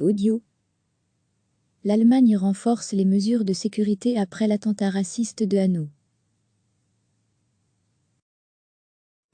Audio. L'Allemagne renforce les mesures de sécurité après l'attentat raciste de Hanau.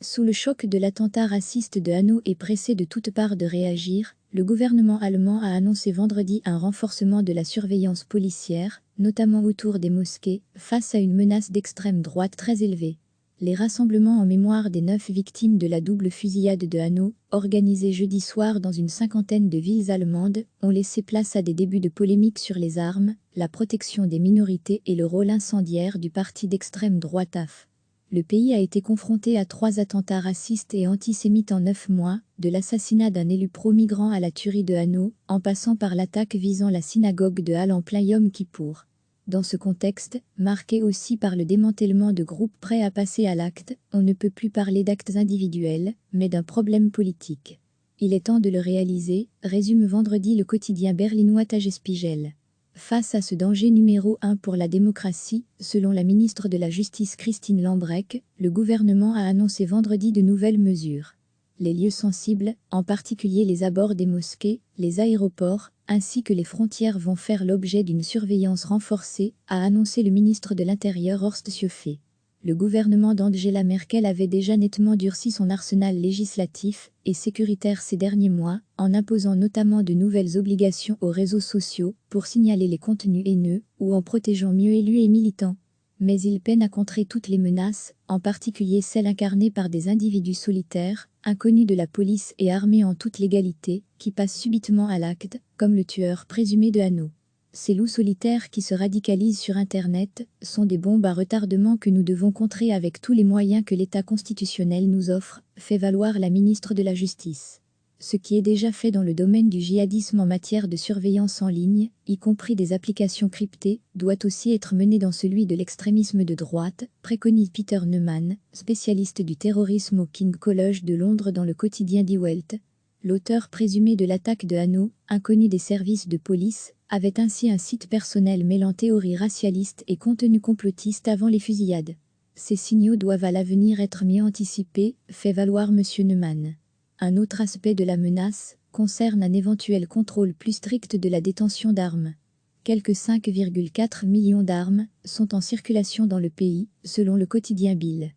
Sous le choc de l'attentat raciste de Hanau et pressé de toutes parts de réagir, le gouvernement allemand a annoncé vendredi un renforcement de la surveillance policière, notamment autour des mosquées, face à une menace d'extrême droite très élevée. Les rassemblements en mémoire des 9 victimes de la double fusillade de Hanau, organisés jeudi soir dans une cinquantaine de villes allemandes, ont laissé place à des débuts de polémiques sur les armes, la protection des minorités et le rôle incendiaire du parti d'extrême droite AF. Le pays a été confronté à 3 attentats racistes et antisémites en 9 mois, de l'assassinat d'un élu pro-migrant à la tuerie de Hanau, en passant par l'attaque visant la synagogue de Halle en plein Yom Kippour. Dans ce contexte, marqué aussi par le démantèlement de groupes prêts à passer à l'acte, on ne peut plus parler d'actes individuels, mais d'un problème politique. Il est temps de le réaliser, résume vendredi le quotidien berlinois Tagesspiegel. Face à ce danger numéro 1 pour la démocratie, selon la ministre de la Justice Christine Lambrecht, le gouvernement a annoncé vendredi de nouvelles mesures. Les lieux sensibles, en particulier les abords des mosquées, les aéroports, ainsi que les frontières vont faire l'objet d'une surveillance renforcée, a annoncé le ministre de l'Intérieur Horst Seehofer. Le gouvernement d'Angela Merkel avait déjà nettement durci son arsenal législatif et sécuritaire ces derniers mois, en imposant notamment de nouvelles obligations aux réseaux sociaux pour signaler les contenus haineux ou en protégeant mieux élus et militants. Mais il peine à contrer toutes les menaces, en particulier celles incarnées par des individus solitaires, inconnus de la police et armés en toute légalité, qui passent subitement à l'acte, comme le tueur présumé de Hanau. Ces loups solitaires qui se radicalisent sur Internet sont des bombes à retardement que nous devons contrer avec tous les moyens que l'État constitutionnel nous offre, fait valoir la ministre de la Justice. Ce qui est déjà fait dans le domaine du djihadisme en matière de surveillance en ligne, y compris des applications cryptées, doit aussi être mené dans celui de l'extrémisme de droite, préconise Peter Neumann, spécialiste du terrorisme au King College de Londres dans le quotidien Die Welt. L'auteur présumé de l'attaque de Hanau, inconnu des services de police, avait ainsi un site personnel mêlant théorie racialiste et contenu complotiste avant les fusillades. Ces signaux doivent à l'avenir être mieux anticipés, fait valoir M. Neumann. Un autre aspect de la menace concerne un éventuel contrôle plus strict de la détention d'armes. Quelques 5,4 millions d'armes sont en circulation dans le pays, selon le quotidien Bild.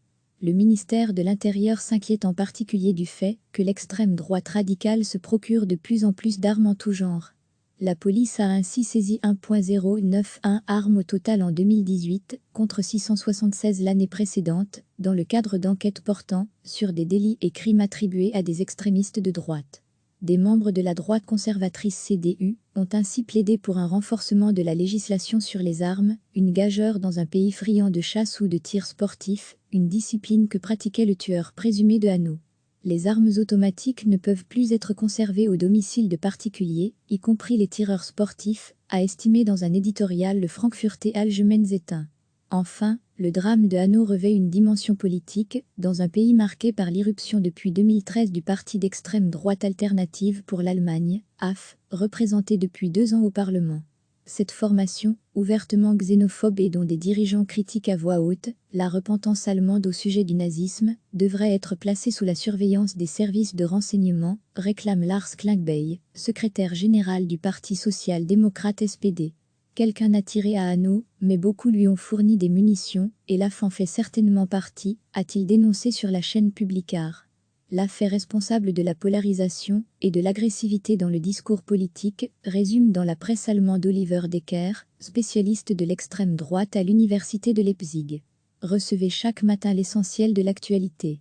Le ministère de l'Intérieur s'inquiète en particulier du fait que l'extrême droite radicale se procure de plus en plus d'armes en tout genre. La police a ainsi saisi 1,091 armes au total en 2018, contre 676 l'année précédente, dans le cadre d'enquêtes portant sur des délits et crimes attribués à des extrémistes de droite. Des membres de la droite conservatrice CDU ont ainsi plaidé pour un renforcement de la législation sur les armes, une gageure dans un pays friand de chasse ou de tir sportif, une discipline que pratiquait le tueur présumé de Hanau. Les armes automatiques ne peuvent plus être conservées au domicile de particuliers, y compris les tireurs sportifs, a estimé dans un éditorial le Frankfurter Allgemeine Zeitung. Enfin, le drame de Hanau revêt une dimension politique, dans un pays marqué par l'irruption depuis 2013 du parti d'extrême droite Alternative pour l'Allemagne, AF, représenté depuis 2 ans au Parlement. Cette formation, ouvertement xénophobe et dont des dirigeants critiquent à voix haute la repentance allemande au sujet du nazisme, devrait être placée sous la surveillance des services de renseignement, réclame Lars Klingbeil, secrétaire général du Parti social-démocrate SPD. Quelqu'un a tiré à Hanau, mais beaucoup lui ont fourni des munitions, et l'AF en fait certainement partie, a-t-il dénoncé sur la chaîne Publicar. L'AF est responsable de la polarisation et de l'agressivité dans le discours politique, résume dans la presse allemande Oliver Decker, spécialiste de l'extrême droite à l'université de Leipzig. Recevez chaque matin l'essentiel de l'actualité.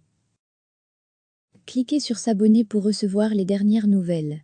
Cliquez sur s'abonner pour recevoir les dernières nouvelles.